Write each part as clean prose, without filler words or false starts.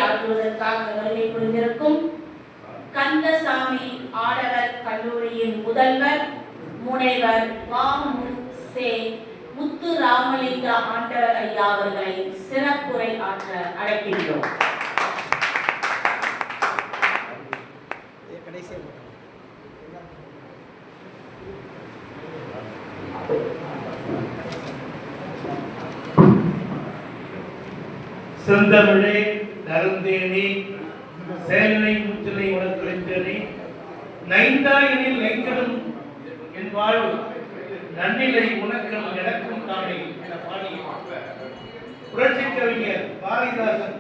ஆற்றுவதற்காக வருகை புரிந்திருக்கும் கந்தசாமி ஆடவர் கல்லூரியின் முதல்வர் முனைவர் வ.மு.சே. முத்துராமலிங்க ஆண்டவர் ஐயா அவர்களை சிறப்புரை ஆற்ற அழைக்கின்றோம். செந்தமிழே நருந்தேனே சேனை முத்திரை உணர்ந்தேனே நைந்தாயனில் நைக்கடும் என் வாழ்வு நன்னிலை உனக்கும் எனக்கும் தானே என பாடிய புரட்சி கவிஞர் பாரதிதாசன்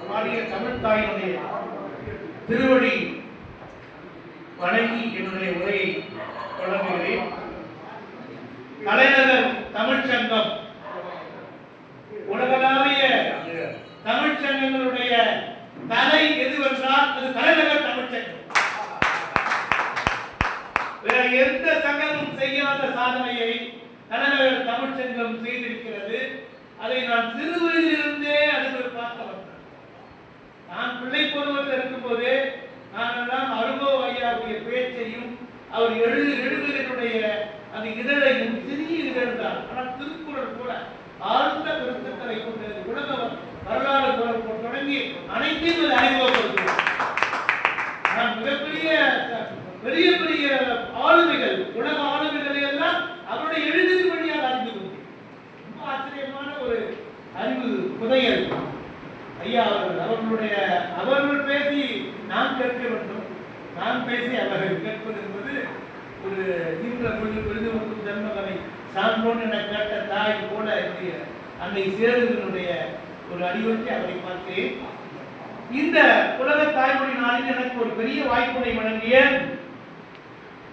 பாடிய தமிழ் தாயினுடைய திருவடி வணங்கி என்னுடைய உரையை தொடங்குகிறேன். தலைநகர் தமிழ்ச்சங்கம் உலகளாவிய தமிழ்ச்சங்கங்களுடைய தலை எதுவென்றால் அது தலைநகர் தமிழ்ச்சங்கம். வேற எந்த சங்கமும் செய்யாத சாதனையை தலைநகர் தமிழ்ச்சங்கம் செய்திருக்கிறது. அதை நான் சிறு வயதிலிருந்தே அதில் பார்க்க வந்தேன். நான் பிள்ளை பருவத்தில் இருக்கும்போதே நான் அனுபவ ஐயாவுடைய பேச்சையும் அவர் எழுதுவதனுடைய அந்த இதழையும் சிறிய இதழ் தான், ஆனால் திருக்குறள் கூட ஆழ்ந்த கருத்துக்களை கொண்டது. உலக வரலாறு தொடங்கி அனைத்தையும் அறிமுகப்படுத்துவோம். நான் மிகப்பெரிய பெரிய பெரிய ஆளுமைகள், உலக ஆளுமைகளை எல்லாம் அவருடைய எழுதின் வழியாக அறிந்து கொண்டேன். ரொம்ப ஆச்சரியமான ஒரு அறிவு புதையல் ஐயா அவர்கள் பேசி நான் கேட்க வேண்டும், நான் பேசி அவர்கள் கேட்பது என்பது ஒரு விருதுக்கும் ஜன்மகனை சான்றோன் என கேட்ட தாய் போல என்னுடைய அன்னை சேருவதனுடைய ஒரு அறிவுக்கு அவரை பார்த்தேன். இந்த உலக தாய்மொழி நாளில் எனக்கு ஒரு பெரிய வாய்ப்பினை வழங்கிய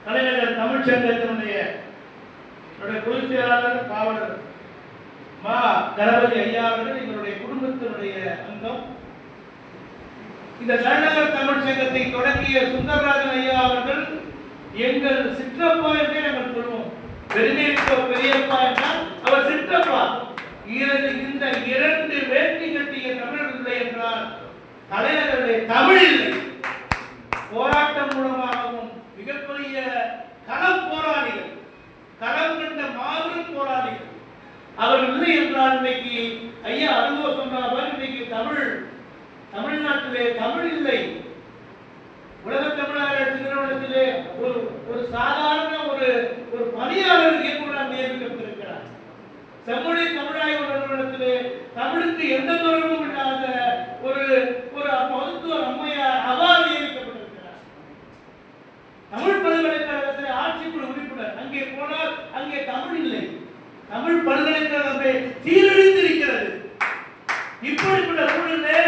தலைநகர் தமிழ்ச்சங்கத்தினுடைய பொதுச் செயலாளர் பாவலர் மா கணபதி ஐயா அவர்கள் எங்களுடைய குடும்பத்தினுடைய அங்கம். இந்த தலைநகர் தமிழ்ச்சங்கத்தை தொடங்கிய சுந்தரராஜன் ஐயா அவர்கள் எங்கள் சிற்றப்பா என்றே நாங்கள் சொல்வோம். பெருமைக்கு பெரியப்பா என்றால் அவர் சிற்றப்பா. இந்த இரண்டு வேட்டி கட்டிய தமிழர் இல்லை என்றால் தலைநகரிலே தமிழ் இல்லை. போராட்டம் மூலமாகவும் மிகப்பெரிய களம் போராளிகள், களம் கண்ட மாபெரும் போராளிகள் அவர்கள் இல்லை என்றால் இன்னைக்கு ஐயா அருகோ சொன்னார், இன்னைக்கு தமிழ்நாட்டிலே தமிழ் இல்லை. உலக தமிழாராய்ச்சி நிறுவனத்திலே ஒரு சாதாரண ஒரு பணியாளர் இயக்குநராக நியமிக்கப்பட்டிருக்கிறார். செம்மொழி தமிழாய்வு நிறுவனத்திலே தமிழுக்கு எந்த தொடர்பும் இல்லாத ஒரு மருத்துவர் அம்மையார் அவர் நியமிக்கப்பட்டிருக்கிறார். தமிழ் பல்கலைக்கழகத்திலே ஆட்சிக்குழு உறுப்பினர். அங்கே போனால் அங்கே தமிழ் இல்லை. தமிழ் பல்கலைக்கழகத்தை சீரழிந்திருக்கிறது. இப்படிப்பட்ட சூழலிலே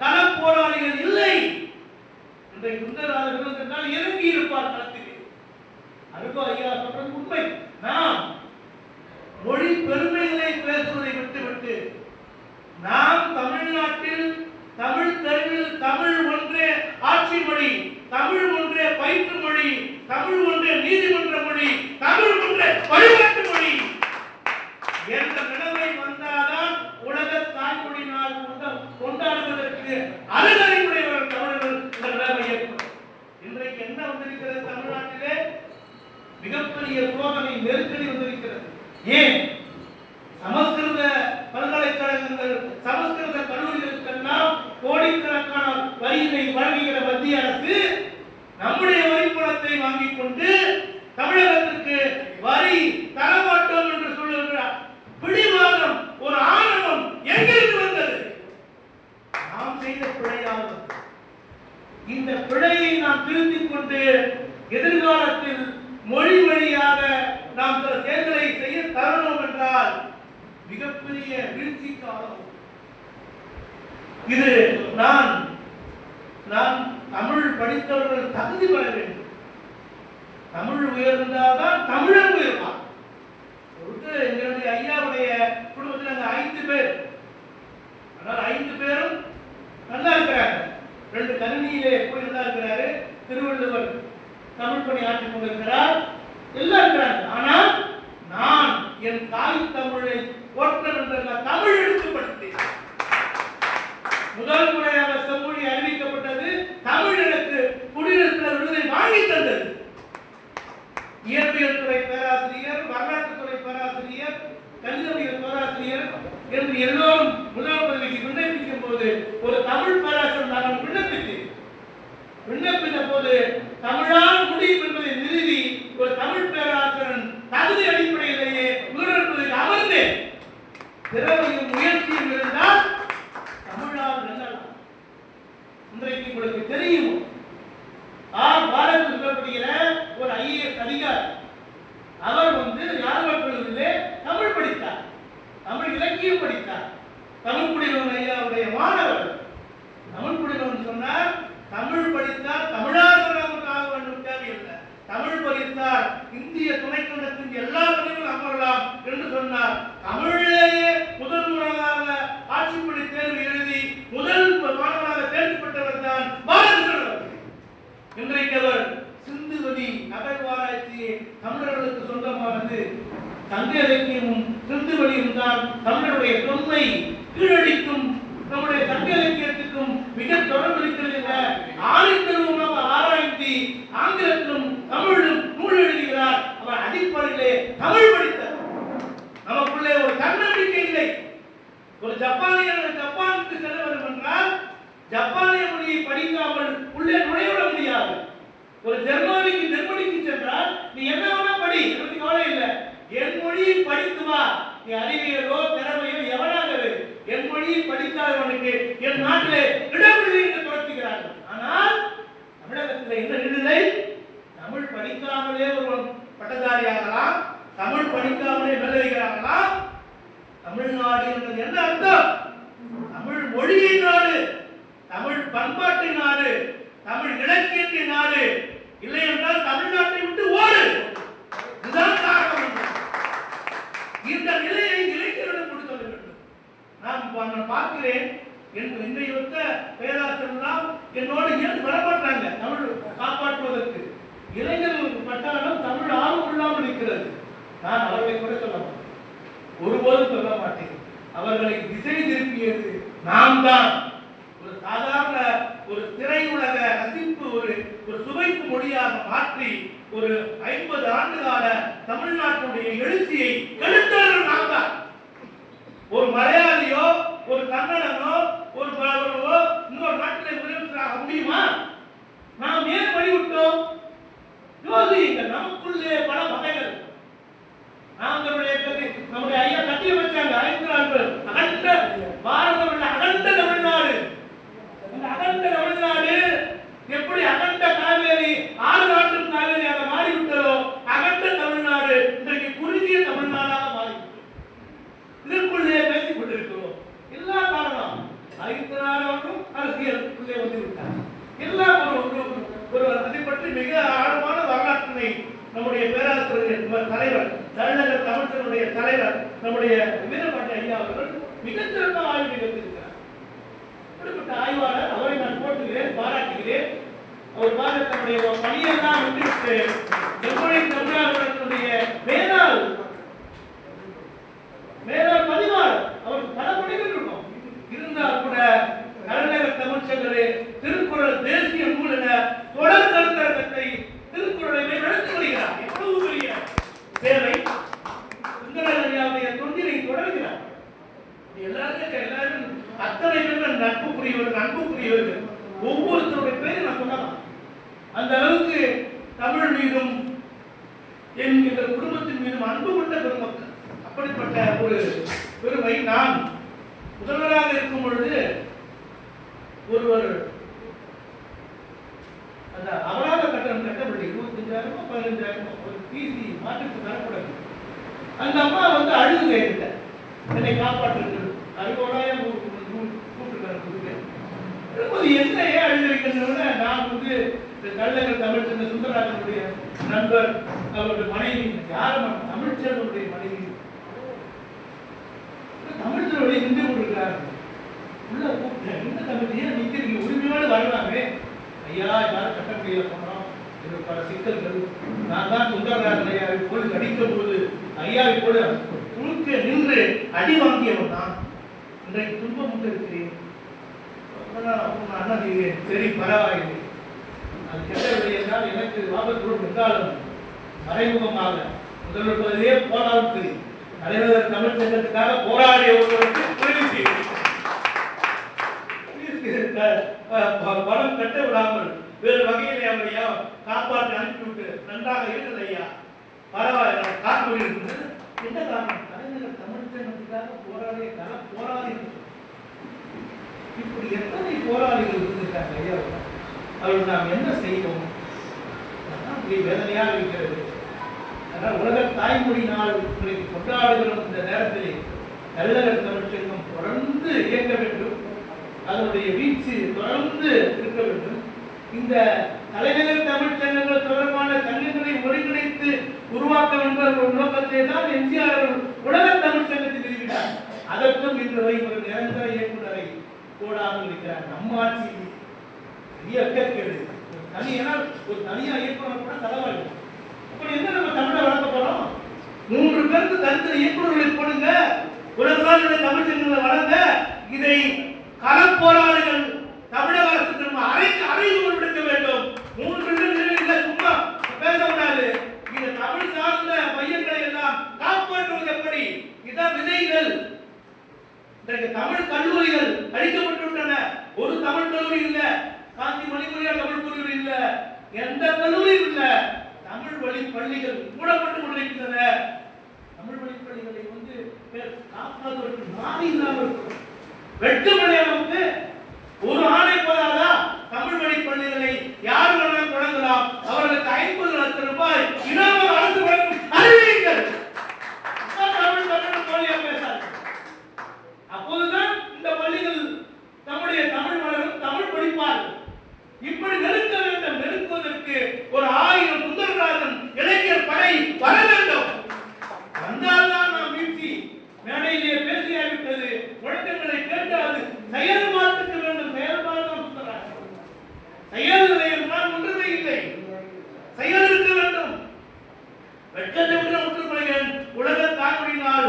களப் போராளிகள் இல்லை. இன்றைக்கு சுந்தரராஜன் இறங்கி இருப்பார் களத்திலே. அருகோ ஐயா சொல்றது உண்மை. நாம் மொழி பெருமைகளை பேசுவதை விட்டுவிட்டு நாம் தமிழ்நாட்டில் தமிழ் தெருவில் தமிழ் ஒன்றே ஆட்சி மொழி, தமிழ் ஒன்றே பயிற்று மொழி, தமிழ் ஒன்றே நீதிமன்ற மொழி, தமிழ் ஒன்றே வழிபாட்டு மொழி என்ற நிலைமை வந்தால்தான் உலக தாய்மொழி நாள் கொண்டாடுவதற்கு அருகறிவுடையவர்கள் தமிழர்கள் இந்த நிலைமை ஏற்படும். இன்றைக்கு என்ன வந்திருக்கிறது? தமிழ்நாட்டிலே மிகப்பெரிய சோதனை நெருக்கடி வந்திருக்கிறது. ஏன்? சமஸ்கிருத பல்கலைக்கழகங்கள், சமஸ்கிருத கல்லூரிகளுக்கெல்லாம் கோடிக்கணக்கான வரியை வழங்குகிற மத்திய அரசு நம்முடைய வரிப்பணத்தை வாங்கிக் கொண்டு தமிழகத்திற்கு வரி தரமாட்டோம் என்று சொல்லுகிறார். பிடிவாதம், ஒரு ஆணவம் எங்கிருந்து வந்தது? நாம் செய்த பிழையாகும். இந்த பிழையை நாம் திருத்திக் கொண்டு எதிர்காலத்தில் மொழி வழியாக நாம் சில செயல்களை செய்ய தரணும் என்றால் மிகப்பெரிய வீழ்ச்சி காலம் இது. நான் தமிழ் படித்தவர்கள் தகுதி பெற வேண்டும். தமிழ் உயர்ந்தால்தான் தமிழன் உயர்வான். எங்களுடைய ஐயாவுடைய குடும்பத்தில் நாங்கள் 5 பேர். ஆனால் 5 பேரும் நல்லா இருக்கிறாங்க. 2 கணினியிலே போய் நல்லா இருக்கிறாரு. திருவள்ளுவர் தமிழ் பணி ஆற்றிக் கொண்டிருக்கிறார். எல்லாம் இருக்கிறாங்க. ஆனால் நான் என் தாய் தமிழை போற்ற தமிழ் எடுத்து படித்தேன். முதல் முறையாக என்று எல்லோரும் முதல் பதவிக்கு விண்ணப்பிக்கும் போது ஒரு தமிழ் பேராசிரியர் நாங்கள் விண்ணப்பித்த போது தமிழால் முடியும் என்பதை நிறுவி ஒரு தமிழ் பேராசிரியர் தகுதி அடிப்படையிலேயே முதல் பதவிக்கு அமர்ந்தேன். திறமையும் முயற்சியும் இருந்தால் தமிழால் வெல்லலாம். இன்றைக்கு உங்களுக்கு தெரியும், பாரதில் சொல்லப்படுகிற ஒரு ஐஏஎஸ் அதிகாரி, அவர் யாழ்ப்பாணத்திலே தமிழ் படித்தார், தமிழ் இலக்கியம் படித்தார். தமிழ் குடிமகன் ஐயாவுடைய மாணவர். தமிழ் குடிமகன் சொன்னார், தமிழ் படித்தார் தமிழாக வேண்டும் தேவையில்லை, தமிழ் படித்தார் இந்திய துணைக்கண்டத்தின் எல்லா துறைகளும் அமரலாம் என்று சொன்னார். தமிழிலேயே முதல் முறையாக ஆட்சிப்படி தேர்வு எழுதி முதல் மாணவராக தேர்ச்சி பெற்றவர் தான் பாரதியார். இன்றைக்கு அவர் சிந்துவெளி அகழ்வாராய்ச்சியை தமிழர்களுக்கு சொந்தமானது. சங்க இலக்கியமும் சிந்துவெளியும் தான் தமிழருடைய தொன்மை கீழடிக்கும் நம்முடைய சங்க இலக்கியத்துக்கும் மிக தொடர்பு இருக்கிறது என்ற ஆணித்தரமாக ஆராய்ச்சி ஆங்கிலத்திலும் தமிழிலும் நூல் எழுதுகிறார். அவர் அடிப்படையிலே தமிழ் படித்தார். நமக்குள்ளே ஒரு தன்னம்பிக்கை இல்லை. ஒரு ஜப்பானுக்கு செல்ல வேண்டும் என்றால் ஜப்பானிய மொழியை படிக்காமல் உள்ளே நுழைவிட முடியாது. ஒரு ஜெர்மனிக்கு சென்றால் நீ என்ன வேணா படி, எனக்கு கவலை இல்லை, என் மொழியை படித்து வா, நீ அறிவியலோ திறமையோ எவனாகவே என் மொழியை படிக்காதவனுக்கு என் நாட்டிலே இடமில்லை என்று துரத்துகிறார்கள். ஆனால் தமிழகத்தில் என்ன விடுதலை? தமிழ் படிக்காமலே ஒருவன் பட்டதாரியாகலாம், தமிழ் படிக்காமலே விளைவிக்கிறார்களாம். தமிழ்நாடு என்பது என்ன அர்த்தம்? தமிழ் மொழியின் நாடு, தமிழ் பண்பாட்டின் நாடு, தமிழ் இலக்கியத்தின் நாடு. இல்லை என்றால் தமிழ்நாட்டை விட்டு ஓடு. இதுதான் காரணம். இந்த நிலையை இளைஞர்களிடம் கொடுக்க வேண்டும். நான் பார்க்கிறேன், இன்றைய பேராசிரியர் என்னோடு ஏன் வரமாட்டாங்க தமிழ் காப்பாற்றுவதற்கு. இளைஞர்களுக்கு பட்டாலும் தமிழ் ஆர்வம் இல்லாமல் இருக்கிறது. நான் அவர்களை கூட சொல்ல மாட்டேன், ஒருபோதும் சொல்ல மாட்டேன். அவர்களை திசை திருப்பியது நாம் தான். ஒரு சாதாரண ஒரு திரையுலக ரசிப்பு ஒரு சுவைப்பு மொழியாக மாற்றி ஒரு 50 ஆண்டு கால தமிழ்நாட்டுடைய எழுச்சியை கெடுத்தவர்கள் நாம் தான். ஒரு மலையாளியோ ஒரு கன்னடனோ ஒரு இன்னொரு நாட்டிலே முதலமைச்சராக முடியுமா? நாம் ஏன் வழிவிட்டோம்? யோசியுங்கள். நமக்குள்ளே பல வகைகள். நம்முடைய ஐயா கட்டி வச்சாங்க அழைக்கிறார்கள். அகண்ட பாரதம் உள்ள அகண்ட தமிழ்நாடு. இந்த அகண்ட தமிழ்நாடு எப்படி அகண்ட காவேரி 6 நாட்டும் காவேரியாக மாறிவிட்டதோ அகண்ட தமிழ்நாடு இன்றைக்கு குறுகிய தமிழ்நாடாக மாறிவிட்டது. இதற்குள்ளே பேசிக் கொண்டிருக்கிறோம். எல்லா காரணம் அழைக்கிறார்களும் அரசியலுக்குள்ளே வந்து விட்டார். எல்லாம் ஒரு அதை பற்றி மிக ஆழமான வரலாற்றினை நம்முடைய பேராசிரியர் தலைவர் தலைநகர் தமிழ்ச்சனுடைய தலைவர் நம்முடைய வீரபாண்டி ஐயா அவர்கள் மிகச்சிறந்த ஆய்வு நிகழ்த்தியிருக்கிறார். இப்படிப்பட்ட ஆய்வாளர், அவரை நான் போட்டுகிறேன், பாராட்டுகிறேன். அவர் தன்னுடைய பணியெல்லாம் விட்டுவிட்டு செம்மொழி தமிழர்களுடைய மேலாள் பதிவாளர் அவருக்கு பல பணிகள் இருக்கும். இருந்தால் கூட தலைநகர் தமிழ்ச்சங்களே திருக்குறள் தேசிய நூல் என தொடர் கருத்தரங்கத்தை திருக்குறளை நடத்தி வருகிறார். எவ்வளவு பெரிய சேவை! சுந்தரராஜாவுடைய தொண்டினை தொடர்கிறார். எல்லாரும் அத்தனை பேர்கள் அன்புக்குரியவர்கள். ஒவ்வொருத்தருடைய பேரை நான் சொல்லலாம். அந்த அளவுக்கு தமிழ் மீதும் என்கிற குடும்பத்தின் மீதும் அன்பு கொண்ட பெருமக்கள். அப்படிப்பட்ட ஒரு பெருமை. நான் முதல்வராக இருக்கும் பொழுது ஒருவர் அந்த அபராத கட்டணம் கட்டப்பட்டு 25,000 15,000 ஒரு பிசி மாற்றுக்கு தரப்படாது. அந்த அம்மா அழுது கேட்ட என்னை காப்பாற்று அறுபதாயிரம் என்ன அழுது. நான் கலைஞர் தமிழ்ச்செல்வ சுந்தரராஜனுடைய நண்பர், அவருடைய மனைவி யாரும் தமிழ்ச்செல்வனுடைய மனைவி தமிழ்ச்செல்வனை நின்று கொண்டிருக்கிறார்கள். உள்ள கூப்பிட்டேன், என்ன தமிழ் ஏன் நிற்கிறீங்க, உரிமையோடு வரலாமே. ஐயா யாரும் கட்ட முடியல போனோம், எனக்கு பல சிக்கல்கள். நான் தான் சுந்தரராஜன் ஐயாவை போலீஸ் அடிக்கும் போது ஐயாவை கூட குறுக்க நின்று அடி வாங்கியவன் நான். இன்றைக்கு துன்பம் இருக்கிறேன். அண்ணா சரி பரவாயில்லை, அது கெட்டவில்லை என்றால் எனக்கு ஆபத்து இருந்தாலும் மறைமுகமாக முதல்வர் பதவியே போனாலும் சரி, தலைவர் தமிழ் சங்கத்துக்காக போராடிய ஒருவருக்கு பணம் கட்ட விடாமல் வேறு வகையிலே அவரையா காப்பாற்றி அனுப்பிவிட்டு நன்றாக இருக்குது ஐயா, பரவாயில்ல காப்பீடு இருக்குது. என்ன காரணம்? கலைஞர்கள் தமிழ்ச்சங்கத்துக்காக போராடிய போராடி இப்படி எத்தனை போராளிகள் இருந்திருக்காங்க ஐயா. அவர்கள் நாம் என்ன செய்வோம்? வேதனையாக இருக்கிறது. உலக தாய்மொழி நாள் கொண்டாடுகிற இந்த நேரத்திலே கலைஞர் தமிழ்ச்சங்கம் தொடர்ந்து இயங்க வேண்டும், அதனுடைய வீச்சு தொடர்ந்து இருக்க வேண்டும். இந்த தலைநகர் தமிழ்ச்சங்கங்கள் தொடர்பான சங்கங்களை ஒருங்கிணைத்து உருவாக்க வேண்டும் என்ற ஒரு நோக்கத்தை தான் எம்ஜிஆர் உலக தமிழ்ச்சங்கத்தில் இருக்கிறார். அதற்கும் இன்று வரை ஒரு நிரந்தர இயக்குநரை போடாமல் இருக்கிறார். நம்ம ஆட்சி பெரிய கேடு ஒரு தனியா இயக்குனர் கூட தலைவாங்க. அப்படி என்ன நம்ம தமிழை வளர்க்க போறோம்? 3 பேருக்கு தனித்தனி இயக்குநர்களை போடுங்க, உலக தமிழ்ச்சங்கங்களை வளர்ந்த இதை களப்போராளிகள் தமிழக அரசுக்கு நம்ம அறைகூவல் விடுக்க வேண்டும். 3 பேர் சும்மா பேசக்கூடாது. இந்த தமிழ் சார்ந்த மையங்களை எல்லாம் காப்பாற்றுவது எப்படி? இதான் விதைகள். தமிழ் கல்லூரிகள் அழிக்கப்பட்டுவிட்டன. ஒரு தமிழ் கல்லூரி இல்ல, காந்தி மணிமொழியார் தமிழ் கல்லூரி இல்ல, எந்த கல்லூரியும் இல்ல. தமிழ் வழி பள்ளிகள் மூடப்பட்டு கொண்டிருக்கின்றன. தமிழ் வழி பள்ளிகளை காப்பாற்றுவதற்கு நாதி இல்லாமல் இருக்கும். வெட்டுமலையாவுக்கு ஒரு ஆணை போதாதா? தமிழ் வழி பள்ளிகளை யார் வேணாலும் தொடங்கலாம். அவர்களுக்கு 50 லட்சம் ரூபாய் இனாமாக அரசு வழங்கும் அறிவியுங்கள். தமிழ் மொழியா பேசாது. அப்போதுதான் இந்த பள்ளிகள் நம்முடைய தமிழ் வளரும், தமிழ் படிப்பார்கள். இப்படி நெருக்க வேண்டும். நெருக்குவதற்கு ஒரு 1000 சுந்தரராஜன் இளைஞர் படை வர வேண்டும். வந்தால்தான் நாம் வீழ்ச்சி. மேடையிலே பேசியாவிட்டது, முழக்கங்களை கேட்டாது செயல்பாட்டுக்கு வேண்டும். செயல்பாடு செயல் என்றால் ஒன்றுமே இல்லை. செயல் இருக்க வேண்டும். வெட்கத்தை விட்டு ஒற்றுக்கொள்கிறேன். உலக தாய்மொழி நாள்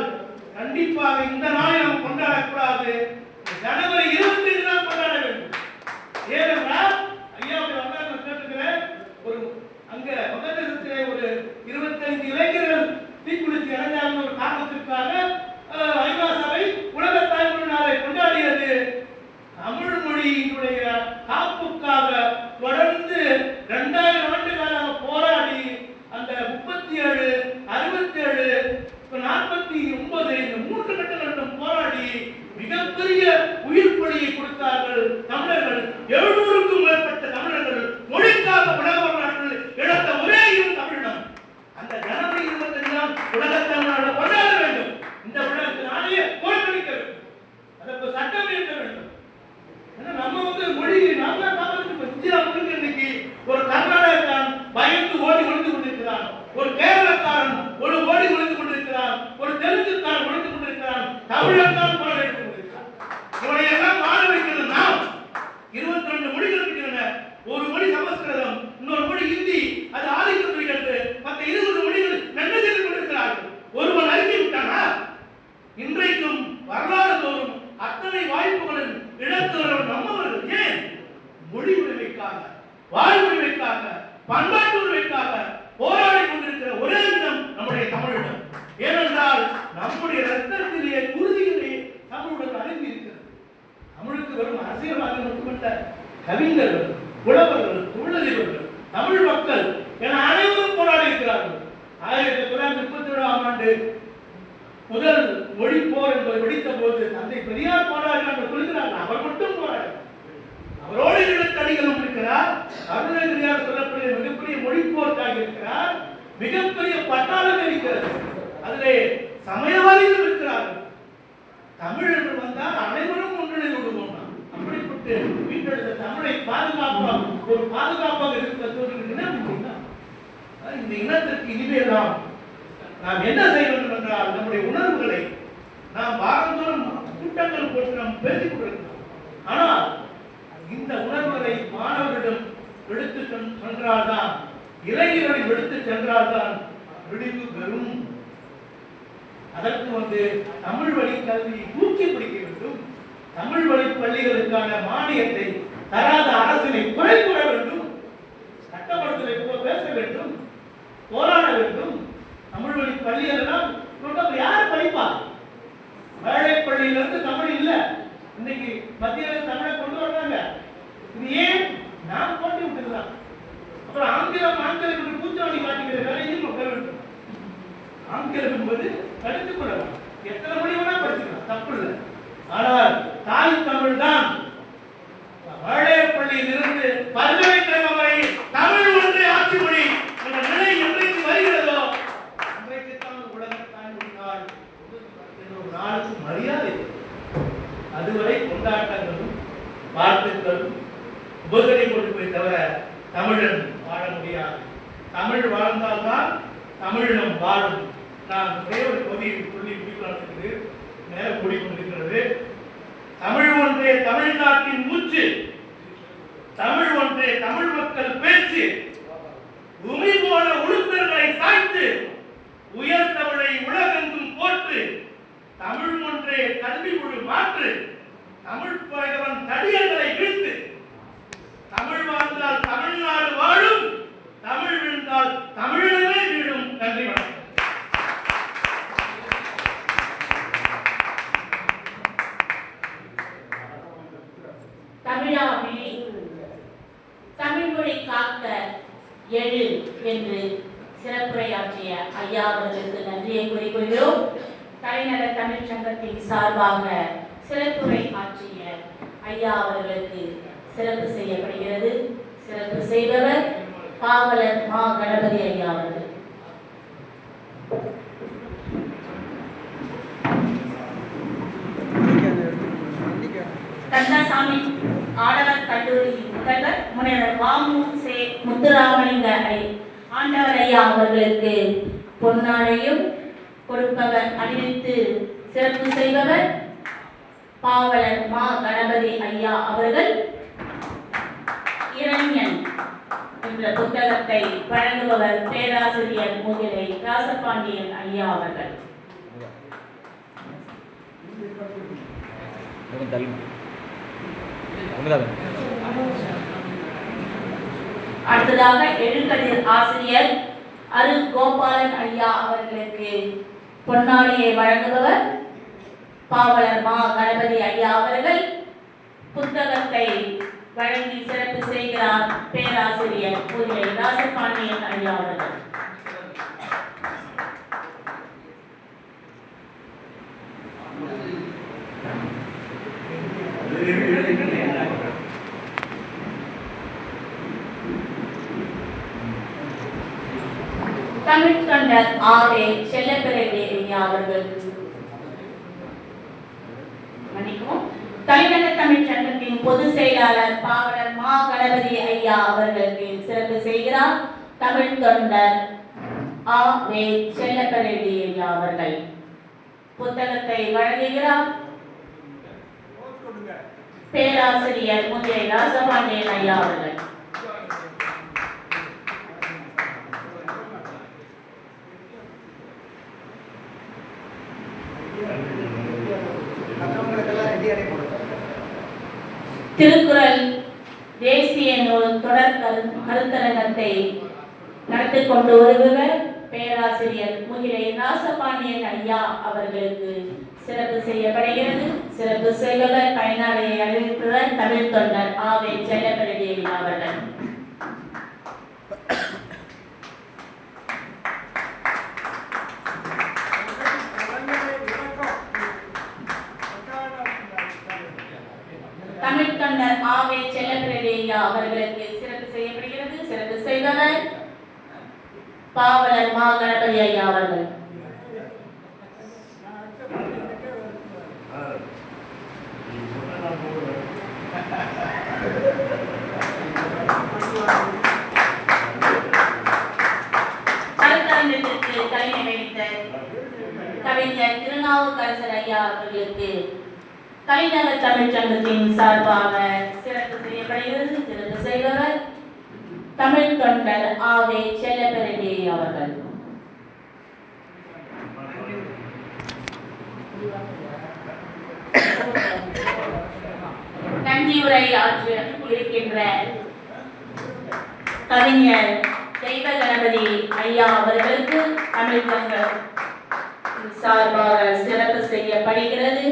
கண்டிப்பாக இந்த நாளை நாம் கொண்டாடக்கூடாது. ஜனவரி 25 நாள் கொண்டாட வேண்டும். ஏனென்றால் ஐயாவுடைய வரலாறு கேட்டுக்கிறேன். ஒரு அங்க வங்கதேசத்திலே ஒரு 25 இளைஞர்கள் தீக்குளித்து இறந்தார்கள் ஒரு காரணத்திற்காக ஐநா சபை உலக தாய்மொழி நாளை கொண்டாடியது. தமிழ் மொழியினுடைய காப்புக்காக தொடர்ந்து 2000 ஆண்டு காலம் போராடி அந்த 37, 67, 49 இந்த 3 கட்டங்களும் போராடி மிகப்பெரிய உயிர் பலியை கொடுத்தார்கள் தமிழர்கள். 700க்கும் மேற்பட்ட தமிழர்கள் மொழிக்காக உலக வரலாற்றில் இழந்த ஒரே தமிழினம். அந்த ஜனவரி 25 உலக தமிழ்நாடு கொண்டாட வேண்டும். இந்த உலகத்தினாலேயே புறக்கணிக்க வேண்டும். அதற்கு சட்டம் இயற்ற வேண்டும். நம்ம மொழி நாம இந்தியா முழுக்க இன்னைக்கு ஒரு கர்நாடகக்காரன் பயந்து ஓடி ஒளிந்து கொண்டிருக்கிறான், ஒரு கேரளக்காரன் ஓடி ஒளிந்து கொண்டிருக்கிறான், ஒரு தெலுங்குக்காரன் ஒளிந்து கொண்டிருக்கிறான், தமிழன்தான் போராட எடுத்துக் கொண்டிருக்கிறான். இவனை எல்லாம் வாழ வைக்கிறது நாம். 22 மொழிகள் இருக்கின்றன. ஒரு மொழி சமஸ்கிருதம், இன்னொரு மொழி ஹிந்தி, அது ஆதிக்கம் புரிகிறது. மற்ற 20 மொழிகள் என்ன செய்து கொண்டிருக்கிறார்கள். ஒருவன் அறிக்கை விட்டானா? இன்றைக்கும் வரலாறு தோறும் அத்தனை வாய்ப்புகளில் இழந்தவர்கள் நம்மவர்கள். ஏன்? மொழி உரிமைக்காக, வாழ் உரிமைக்காக, பண்பாட்டு உரிமைக்காக போராடி கொண்டிருக்கிற ஒரே இடம் நம்முடைய தமிழிடம். ஏனென்றால் நம்முடைய ரத்தத்திலேயே குருதியிலே தமிழுடன் அடங்கி இருக்கிறது. தமிழுக்கு வரும் அரசியல்வாதிகள் மட்டுமல்ல, கவிஞர்கள், புலவர்கள், தொழிலதிபர்கள், தமிழ் மக்கள் என அனைவரும் போராடி இருக்கிறார்கள். 1937ஆம் ஆண்டு முதல் மொழி போர் என்பதை வெடித்த போது தந்தை பெரியார் போராடினார் என்று சொல்கிறார். அவர் மட்டும் போராடி, அவரோடு 7 அடிகளும் இருக்கிறார். அருணகிரியார் சொல்லக்கூடிய மிகப்பெரிய மொழி போர்க்காக இருக்கிறார். மிகப்பெரிய பட்டாளம் இருக்கிறது. அதிலே சமயவாதிகள் இருக்கிறார்கள். தமிழ் என்று வந்தால் அனைவரும் ஒன்றிணைந்து விடுவோம். அப்படிப்பட்டு வீட்டெடுத்த தமிழை பாதுகாப்பாக இருக்கிற இந்த இனத்திற்கு இனிமேதான் நாம் என்ன செய்ய வேண்டும் என்றால் நம்முடைய உணர்வுகளை நாம் வாரந்தோறும் கூட்டங்கள் போட்டு நாம் பேசிக் கொண்டிருக்கிறோம். ஆனால் இந்த உணர்வுகளை மாணவர்களிடம் எடுத்து சென்றால்தான், இளைஞர்களிடம் எடுத்து சென்றால்தான் விடிவு பெறும். அதற்கு தமிழ் வழி கல்வியை ஊக்கி பிடிக்க வேண்டும். தமிழ் வழி பள்ளிகளுக்கான மானியத்தை தராத அரசினை குறைக்கூட வேண்டும். சட்டமன்றத்தில் பேச வேண்டும், போராட வேண்டும். தமிழ் வழி பள்ளியெல்லாம் யார் படிப்பா? வேலை பள்ளியிலிருந்து தமிழ் இல்ல. இன்னைக்கு மத்திய தமிழை கொண்டு வர்றாங்க. வாழ்த்துக்கள் உபசரிப்பை தவிர தமிழன் வாழ முடியாது. தமிழ் வாழ்ந்தால்தான் தமிழினம் வாழும். நான் ஒரே ஒரு பகுதியை சொல்லி முடிக்கிறது, நேரம் கூடிக்கொண்டிருக்கிறது. தமிழ் ஒன்றே தமிழ்நாட்டின் மூச்சு, தமிழ் ஒன்றே தமிழ் மக்கள் பேச்சு. உமி போன உளுத்தர்களை சாய்த்து உயர் தமிழை உலகெங்கும் போற்று. தமிழ் ஒன்றே கல்வி மொழி மாற்று. தமிழ் பகைவன் தடியர்களை வீழ்த்து. தமிழ் வாழ்ந்தால் தமிழ்நாடு வாழும், தமிழ் வீழ்ந்தால் தமிழனே வீழும். நன்றி, வணக்கம். தமிழாமே தமிழ் மொழி காக்க எழு என்று சிறப்புரையாற்றிய ஐயா அவர்களுக்கு நன்றியை கூறிக்கொள்கிறோம். தலைநகர் தமிழ் சங்கத்தின் சார்பாக சிறப்புரை ஆற்றிய ஐயா அவர்களுக்கு சிறப்பு செய்யப்படுகிறது. சிறப்பு செய்பவர் பாவலர் மா கணபதி ஐயா அவர்கள். கந்தசாமி ஆடவர் கல்லூரி முதல்வர் முனைவர் வாமு சே முத்துராமலிங்க ஆண்டவர் ஐயா அவர்களுக்கு பொன்னாடையும் கொடுப்பவர் அணிவித்து சிறப்பு செய்பவர் பாவலர் மா கணபதி ஐயா அவர்கள். இரண்யன் என்ற புத்தகத்தை வழங்குபவர் பேராசிரியர் முகிலை ராசபாண்டியன் ஐயா அவர்கள். அடுத்ததாக எழுக்கதிர் ஆசிரியர் அரு கோபாலன் ஐயா அவர்களுக்கு பொன்னாடியை வழங்குபவர் பாவலர் மா கணபதி ஐயா அவர்கள். புத்தகத்தை வழங்கி சிறப்பு செய்கிறார் பேராசிரியர் முகிலை ராசபாண்டியன் ஐயா அவர்கள். தமிழ் தொண்டர் ஆவே செல்லப்பிரதி ஐயா அவர்கள். மன்னிக்கவும், தலைநகர் தமிழ் சங்கத்தின் பொதுச் செயலாளர் பாவலர் மா கணபதி ஐயா அவர்களுக்கு சிறப்பு செய்கிறார் தமிழ் தொண்டர் ஆவே செல்லப்பிரதி ஐயா அவர்கள். புத்தகத்தை வழங்குகிறார் பேராசிரியர் முகிலை ராசபாண்டியன் ஐயா அவர்கள். திருக்குறள் தேசிய நூல் தொடர் கருத்தரங்கத்தை நடத்தி கொண்டு வருபவர் பேராசிரியர் முகிலை ராசபாண்டியன் ஐயா அவர்களுக்கு சிறப்பு செய்யப்படுகிறது. சிறப்பு செய்பவர் பயனாளியை அறிவிப்பவர் தமிழ் தொண்டர் ஆவே செல்லப்பிரதி அவர்கள். தமிழ் தொண்டர் ஆவே செல்லப்பிரதி அவர்களுக்கு சிறப்பு செய்யப்படுகிறது. சிறப்பு செய்பவர் பாவலர் மா கணபதி ஐயா அவர்கள். கருத்தரங்கத்திற்கு தலைமை வகித்த கவிஞர் திருநாவுக்கரசர் ஐயா அவர்களுக்கு தலைநகர் தமிழ் சங்கத்தின் சார்பாக சிறப்பு செய்யப்படுகிறது. சிறப்பு செய்பவர் தமிழ் தொண்டர் ஆவே செல்லப்பிரதி அவர்கள். நன்றியுரை ஆற்ற இருக்கின்ற கவிஞர் தெய்வ கணபதி ஐயா அவர்களுக்கு தமிழ் சங்கம் சார்பாக சிறப்பு செய்யப்படுகிறது.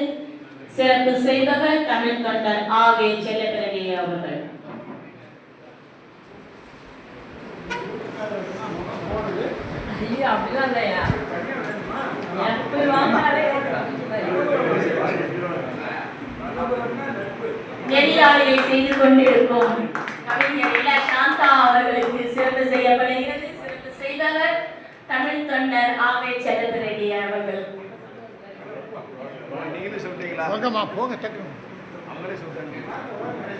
சிறப்பு செய்பவர் தமிழ் தொண்டர் ஆவே செல்லப்பிரதி அவர்கள். நெறியாளியை செய்து கொண்டிருக்கும் கவிஞர் இள சாந்தா அவர்களுக்கு சிறப்பு செய்யப்படுகிறது. சிறப்பு செய்பவர் தமிழ் தொண்டர் ஆவே செல்லப்பிரதி அவர்கள். அவங்களே சொல்றாங்க.